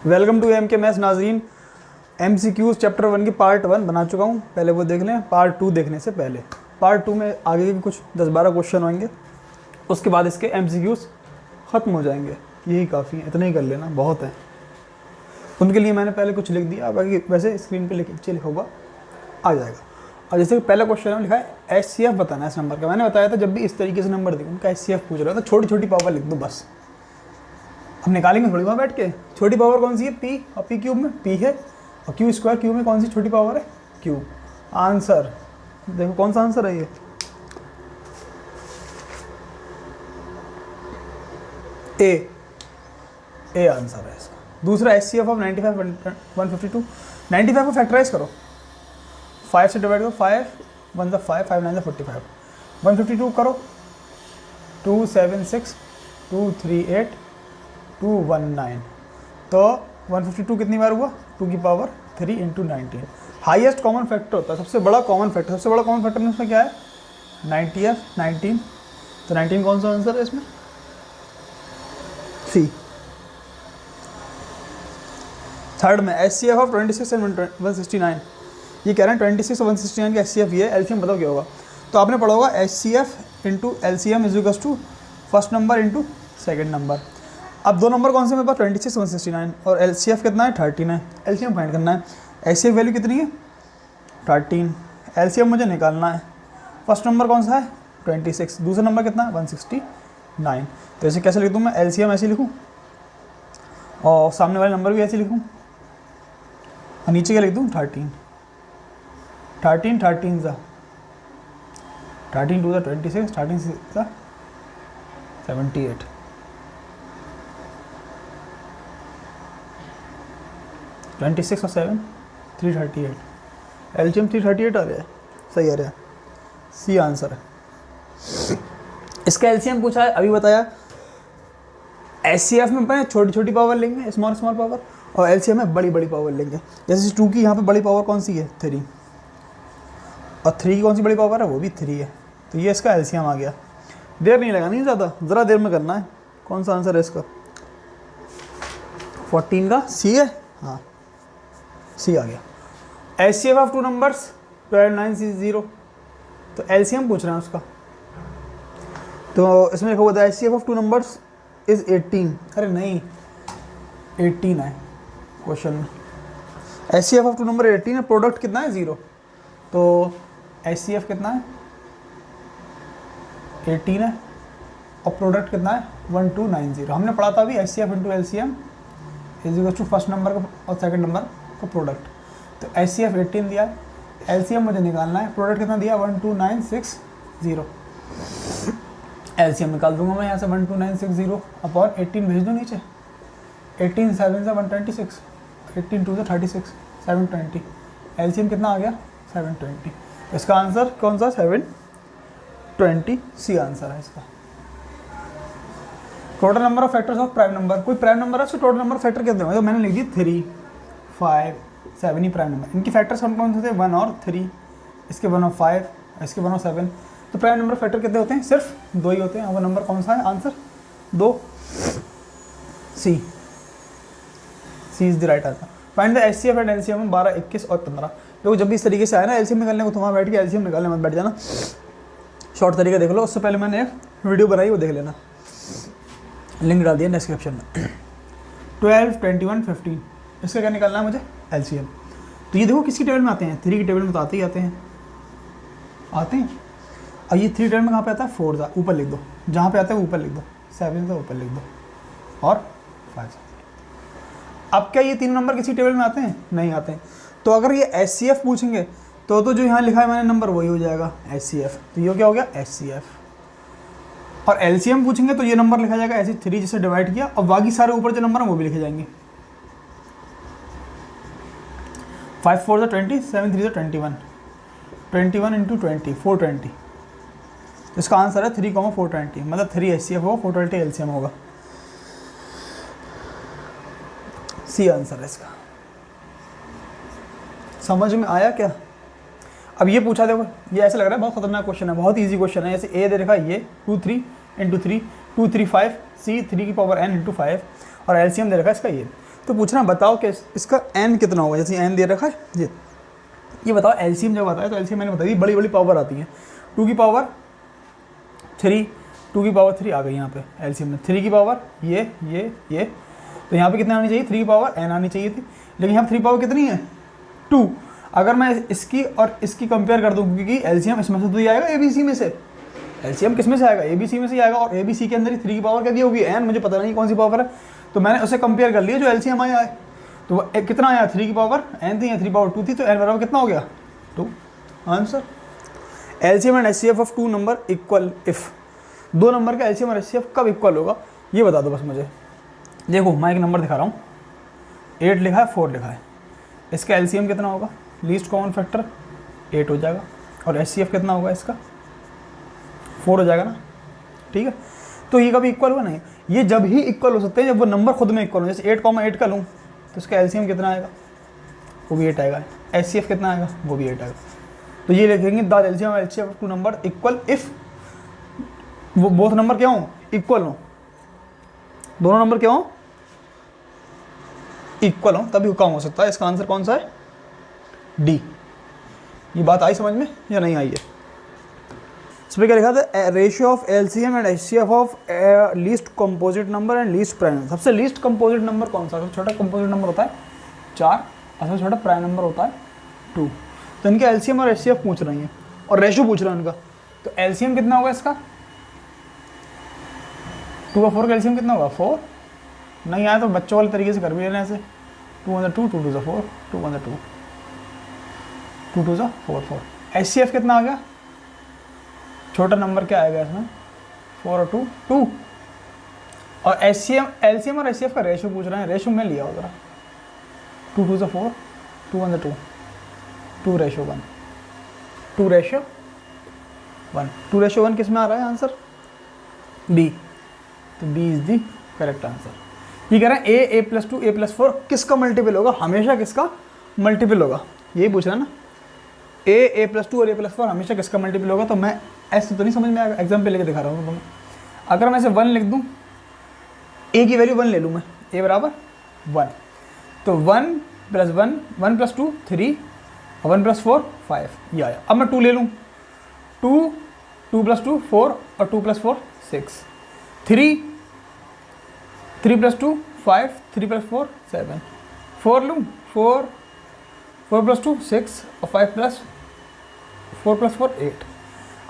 Welcome to M के maths नाजरीन। MCQs chapter 1 की पार्ट 1 बना चुका हूँ, पहले वो देख लें। पार्ट 2 देखने से पहले पार्ट 2 में आगे के कुछ 10-12 क्वेश्चन होंगे, उसके बाद इसके MCQs ख़त्म हो जाएंगे। यही काफ़ी है, इतना ही कर लेना, बहुत है। उनके लिए मैंने पहले कुछ लिख दिया, बाकी वैसे स्क्रीन पर लिखा होगा आ जाएगा। और जैसे कि पहला क्वेश्चन में लिखा है HCF बताना है इस नंबर का। मैंने बताया था जब भी इस तरीके से नंबर देखो उनका HCF पूछ रहा था, छोटी छोटी पावर लिख दो बस। हम निकालेंगे थोड़ी वहाँ बैठ के। छोटी पावर कौन सी है? P, और P क्यूब में P है, और Q स्क्वायर क्यूब में कौन सी छोटी पावर है? Q। आंसर देखो कौन सा आंसर है ये? ए आंसर है इसका। दूसरा HCF ऑफ 95 152। 95 को फैक्टराइज करो, 5 से डिवाइड करो, 5 1 5 5 9 45। 152 करो, 2 7 6 2 3 8 2 1 9। तो 152 कितनी बार हुआ? 2 की power 3 into 19। Highest common factor होता है, सबसे बड़ा कॉमन फैक्टर। सबसे बड़ा कॉमन फैक्टर में इसमें क्या है? 19। तो 19 कौन सा आंसर है इसमें? सी। थर्ड में HCF ऑफ 26 एंड 169। ये कह रहे हैं 26 और 169 का HCF ये है। एलसीएम बताओ क्या होगा? तो आपने पढ़ा होगा HCF into LCM is equals to first number into second number. अब दो नंबर कौन से मेरे पास? 26 169, और LCF कितना है? 13 है। LCM फाइंड करना है। HCF वैल्यू कितनी है? 13। LCM मुझे निकालना है। फर्स्ट नंबर कौन सा है? 26। दूसरा नंबर कितना है? 169। तो इसे कैसे लिख दूँ मैं? LCM ऐसे लिखूँ और सामने वाले नंबर भी ऐसे लिखूँ, और नीचे क्या लिख दूँ? 13 ज़ा 13 2 ज़ा 26, 13 ज़ा 78। 26 और 7 338। LCM 338 आ रहा है, सही आ रहा है। सी आंसर है। इसका LCM पूछा है, अभी बताया। HCF में अपने छोटी छोटी पावर लेंगे, स्मॉल पावर, और LCM में बड़ी बड़ी पावर लेंगे। जैसे 2 की यहाँ पे बड़ी पावर कौन सी है? 3, और 3 की कौन सी बड़ी पावर है? वो भी 3 है। तो ये इसका LCM आ गया। देर नहीं लगानी ज़्यादा, ज़रा देर में करना है। कौन सा आंसर है इसका? 14 का सी है। हाँ, सी आ गया। HCF of 2 numbers 12 9 0। तो LCM पूछ रहे हैं उसका। तो इसमें लिखा हुआ था HCF ऑफ 2 नंबर्स इज 18। अरे नहीं, 18 है क्वेश्चन में। HCF ऑफ 2 नंबर 18 है, प्रोडक्ट कितना है? 0। तो HCF कितना है? 18 है, और प्रोडक्ट कितना है? 1290। हमने पढ़ा था अभी HCF into LCM is equal to first number का और सेकंड नंबर का प्रोडक्ट। तो HCF 18 दिया है, LCM मुझे निकालना है। प्रोडक्ट कितना दिया? 12960। LCM निकाल दूंगा मैं यहाँ से, 12960 अपॉन 18 भेज दूँ नीचे। 18 7 से 126, 18 2 से 36, 720। LCM कितना आ गया? 720। इसका आंसर कौन सा? 720। सी आंसर है इसका। Total number of factors of prime number. कोई प्राइम नंबर है उसको टोटल नंबर फैक्टर कितने होंगे? तो मैंने लिख दी 3 5 7 ही प्राइम नंबर। इनकी फैक्टर्स कौन से थे? 1 और 3। इसके 1 और 5, इसके 1 और 7। तो प्राइम नंबर फैक्टर कितने होते हैं? सिर्फ 2 ही होते हैं। वो नंबर कौन सा है? Answer 2। C is the right answer. Find the HCF and LCM 12 21 और 15। देखो जब भी इस तरीके से आए ना LCM निकालने को, तो वहाँ बैठ के LCM निकालने मत बैठ जाना। शॉर्ट तरीका देख लो। उससे पहले मैंने एक वीडियो बनाई, वो देख लेना, लिंक डाल दिया डिस्क्रिप्शन में। 12 21 15। इसका क्या निकालना है मुझे? LCM। तो ये देखो किसकी टेबल में आते हैं? 3 की टेबल में तो आते ही आते हैं। और ये 3 टेबल में कहाँ पे आता है? 4 ज़ा ऊपर लिख दो, जहाँ पे आता है ऊपर लिख दो, 7 ज़ा ऊपर लिख दो, और 5। अब क्या ये 3 नंबर किसी टेबल में आते हैं? नहीं आते हैं। तो अगर ये HCF पूछेंगे तो जो यहाँ लिखा है मैंने नंबर वही हो जाएगा HCF। तो ये क्या हो गया? HCF। और LCM पूछेंगे तो ये नंबर लिखा जाएगा ऐसे 3 जिसे डिवाइड किया, और बाकी सारे ऊपर जो नंबर हैं वो भी लिखे जाएंगे। 5 4 20, 7 3 21, 21 इंटू 20 420। इसका आंसर है 3 420, मतलब 3 HCF होगा, 420 LCM होगा। सी आंसर है इसका। समझ में आया क्या? अब ये पूछा, देखो ये ऐसा लग रहा है बहुत खतरनाक क्वेश्चन है, बहुत इजी क्वेश्चन है। जैसे ए दे रखा है ये 2 3 इंटू 3 2 3 5 सी 3 की पावर n इंटू 5, और एलसीएम दे रखा है इसका ये। तो पूछना बताओ कि इसका n कितना होगा, जैसे n दे रखा है ये बताओ एलसीएम जब आता है तो एलसीएम मैंने बता दी बड़ी बड़ी पावर आती है, 2 की पावर 3, 2 की पावर 3 आ गई यहाँ पे एलसीएम में, 3 की पावर ये तो यहाँ पे कितनी आनी चाहिए 3 की पावर n आनी चाहिए थी, लेकिन यहाँ 3 पावर कितनी है 2। अगर मैं इसकी और इसकी कंपेयर कर दूँ क्योंकि एलसीएम इसमें से तो ही आएगा एबीसी में से, एलसीएम किस में से आएगा एबीसी में से ही आएगा, और एबीसी के अंदर ही 3 की पावर क्या दी होगी n, मुझे पता नहीं कौन सी पावर है, तो मैंने उसे कंपेयर कर लिया जो एलसीएम आया है, तो कितना आया 3 की पावर n थी या 3 पावर 2 थी, तो n बराबर कितना हो गया 2 answer. LCM and HCF of 2 number equal if, 2 number का एलसीएम और एचसीएफ कब इक्वल होगा ये बता दो बस मुझे। देखो मैं एक नंबर दिखा रहा हूँ, 8 लिखा है 4 लिखा है, इसका एलसीएम कितना होगा, लीस्ट कॉमन फैक्टर 8 हो जाएगा, और एचसीएफ कितना होगा इसका 4 हो जाएगा ना, ठीक है। तो ये कभी इक्वल हुआ नहीं, ये जब ही इक्वल हो सकते हैं जब वो नंबर खुद में इक्वल हो, जैसे 8,8 का लूँ तो इसका एलसीएम कितना आएगा वो भी 8 आएगा, एचसीएफ कितना आएगा वो भी 8 आएगा, तो ये लिखेंगे द एलसीएम और HCF of 2 number equal if वो बोथ नंबर क्या हो इक्वल हो, दोनों नंबर क्या हो इक्वल हो, तभी काम हो सकता है। इसका आंसर कौन सा है डी। ये बात आई समझ में या नहीं आई है। इसमें क्या लिखा था, ratio of LCM and HCF of least composite number and least prime. सबसे लीस्ट कंपोजिट नंबर कौन सा, सबसे छोटा कंपोजिट नंबर होता है 4 और सबसे छोटा प्राइम नंबर होता है 2। तो इनके एलसीएम और एचसीएफ पूछ रही हैं और रेशियो पूछ रहा है इनका, तो एलसीएम कितना होगा इसका 2 और 4 का एलसीएम कितना होगा 4, नहीं आया तो बच्चों वाले तरीके से कर भी लेना ऐसे, 2 1 2 2 2 4 2 1 2 2 2 4 4। एचसीएफ कितना आ गया, छोटा नंबर क्या आएगा इसमें 4 और 2 2, और एलसीएम और एचसीएफ का रेशियो पूछ रहे हैं, रेशियो में लिया होगा 2 2 4 2 1 2 2 रेशियो 1 2 रेशियो 1 2 रेशियो 1 किस में आ रहा है आंसर बी, तो B is the correct answer. ये कह रहे हैं ए प्लस 2 ए प्लस 4 किसका मल्टीपल होगा, हमेशा किसका मल्टीपल होगा, यही पूछ रहा है ना, ए प्लस 2 और ए प्लस 4 हमेशा किसका मल्टीपल होगा। तो मैं ऐसे तो नहीं समझ में आएगा, एग्जाम्पल लेके दिखा रहा हूँ तुम्हें। अगर मैं ऐसे 1 लिख दूँ, ए की वैल्यू 1 ले लूँ मैं, ए बराबर 1, तो 1 प्लस 1 1 प्लस 2 3 और 1 प्लस 4 5 ये आया। अब मैं 2 ले लूँ, 2 प्लस 2 4 और 2 प्लस 4 6 3 प्लस 2 5 3 प्लस 4 7 4 लूँ 4 प्लस 2 6 और 5 प्लस 4 8।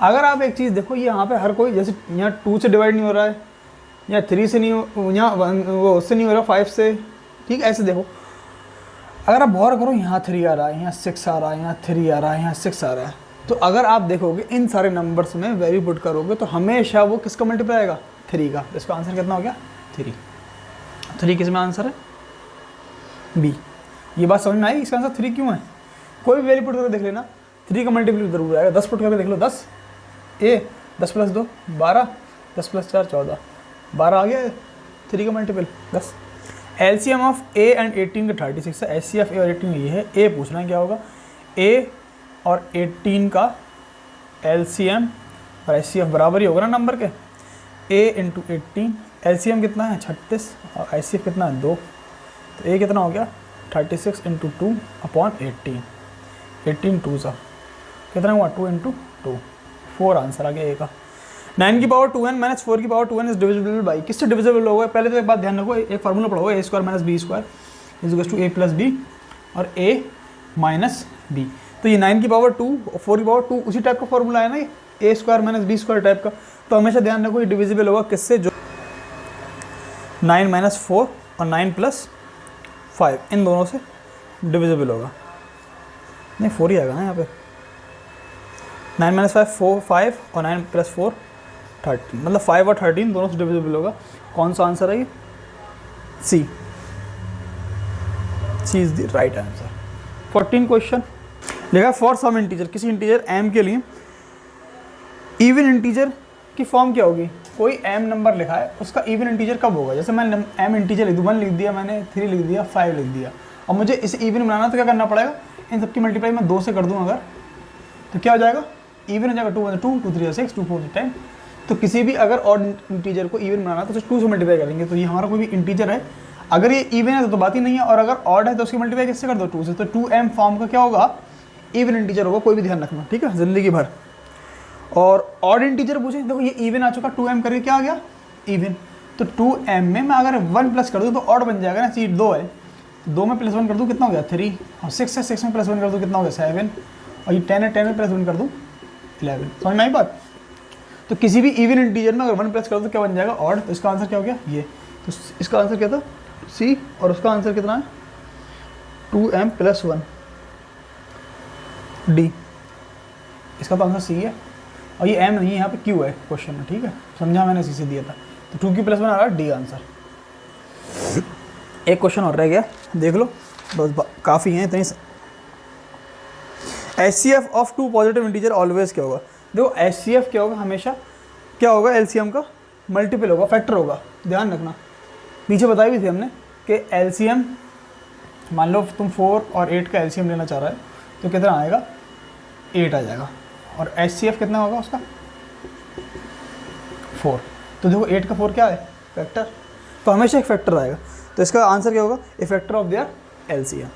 अगर आप एक चीज़ देखो, ये यहाँ पे हर कोई जैसे यहाँ 2 से डिवाइड नहीं हो रहा है, या 3 से नहीं हो, यहाँ 1 वो उससे नहीं हो रहा 5 से, ठीक ऐसे देखो। अगर आप गौर करो, यहाँ 3 आ रहा है, यहाँ 6 आ रहा है, यहाँ 3 आ रहा है, यहाँ 6 आ रहा है, तो अगर आप देखोगे इन सारे नंबर्स में वैल्यू पुट करोगे तो हमेशा वो किसका मल्टीप्लाई आएगा 3 का। इसका आंसर कितना हो गया 3 किस में आंसर है बी। ये बात समझ में आई, इसका आंसर 3 क्यों है। कोई भी वैल्यू पुट करके देख लेना, 3 का मल्टीपल जरूर आएगा। 10 पुट करके देख लो, 10 10 प्लस 2 12 10 प्लस 4 14 12 आ गया 3 का multiple 10। LCM of A and 18 का 36 है, एचसीएफ ए और 18 ये है। ए पूछना है क्या होगा, ए और 18 का एलसीएम और एचसीएफ बराबर ही होगा ना नंबर के, ए इंटू 18 एलसीएम कितना है 36 और एचसीएफ कितना है 2, तो ए कितना हो गया 36 इंटू 2 अपॉन 18 2 सा कितना हुआ 2 इंटू 2 4 आंसर आ गया ए का। 9 की पावर 2n माइनस 4 की power 2n is divisible by, किससे डिविजिबल होगा। पहले तो एक बात ध्यान रखो, एक फार्मूला पढ़ो, A square minus B square is equal to A plus B और ए माइनस बी। तो ये 9 की पावर 2 और 4 की पावर 2 उसी टाइप का फार्मूला है ना, ये A square minus B square type का। तो हमेशा ध्यान रखो ये डिविजिबल होगा किससे, जो 9 माइनस 4 और 9 प्लस 5 इन दोनों से डिविजिबल होगा। नहीं 4 ही आएगा ना यहाँ पे, 9 माइनस 5 4 5 और 9 प्लस 4 13, मतलब 5 और 13 दोनों से डिविजिबल होगा। कौन सा आंसर है ये C is the right answer. 14 question लिखा फॉर सम इंटीजर, किसी इंटीजर m के लिए इवन इंटीजर की फॉर्म क्या होगी। कोई m नंबर लिखा है, उसका इवन इंटीजर कब होगा। जैसे मैं m इंटीजर लिख दूँ, 1 लिख दिया मैंने, 3 लिख दिया, 5 लिख दिया, और मुझे इसे इवन बनाना तो क्या करना पड़ेगा, इन सबकी मल्टीप्लाई मैं 2 से कर दूँ अगर, तो क्या हो जाएगा इवन हो जाएगा। 2 1 2 2 3 6 2 4 10। तो किसी भी अगर ऑड इंटीजर को इवन बनाना तो 2 से मल्टीप्लाई करेंगे। तो ये हमारा कोई भी इंटीजर है, अगर ये इवन है तो बात ही नहीं है, और अगर ऑड है तो उसकी मल्टीप्लाई किससे कर दो, 2 से। तो 2m फॉर्म का क्या होगा, इवन इंटीजर होगा, कोई भी ध्यान रखना, ठीक है, जिंदगी भर। और ऑड इंटीजर पूछे, देखो ये इवन आ चुका, 2m करके क्या आ गया, इवन। तो 2m में मैं अगर 1 प्लस कर दूँ तो ऑड बन जाएगा ना, सीट 2 है, 2 में +1 कर दूँ कितना हो गया 3, और 6 है, 6 में +1 कर दूँ कितना हो गया 7, और ये 10 है, 10 में +1 कर दूँ 11। समझ में आई बात। तो किसी भी इवन इंटीजर में अगर 1 प्लस कर दो तो क्या बन जाएगा, ऑड। तो इसका आंसर क्या हो गया, ये। तो इसका आंसर क्या था, सी, और उसका आंसर कितना है 2m + 1 डी। इसका तो आंसर सी है, और ये m नहीं है, यहाँ पे q है क्वेश्चन में, ठीक है, समझा मैंने, सी से दिया था। तो 2q + 1 आ रहा है, डी आंसर। एक क्वेश्चन और रह गया, देख लो, बस काफ़ी हैं इतनी। HCF of 2 positive integer always क्या होगा, देखो HCF क्या होगा, हमेशा क्या होगा, LCM का मल्टीपल होगा, फैक्टर होगा, ध्यान रखना। पीछे बताई भी थी हमने कि LCM, मान लो तुम 4 और 8 का LCM लेना चाह रहा है तो कितना आएगा, 8 आ जाएगा, और HCF कितना होगा उसका 4। तो देखो 8 का 4 क्या है, फैक्टर, तो हमेशा एक फैक्टर आएगा। तो इसका आंसर क्या होगा, ए फैक्टर ऑफ देयर LCM।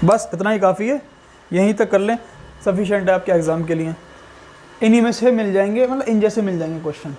बस इतना ही काफ़ी है, यहीं तक कर लें, सफिशिएंट है आपके एग्ज़ाम के लिए। इन्हीं में से मिल जाएंगे, मतलब इन जैसे मिल जाएंगे क्वेश्चन।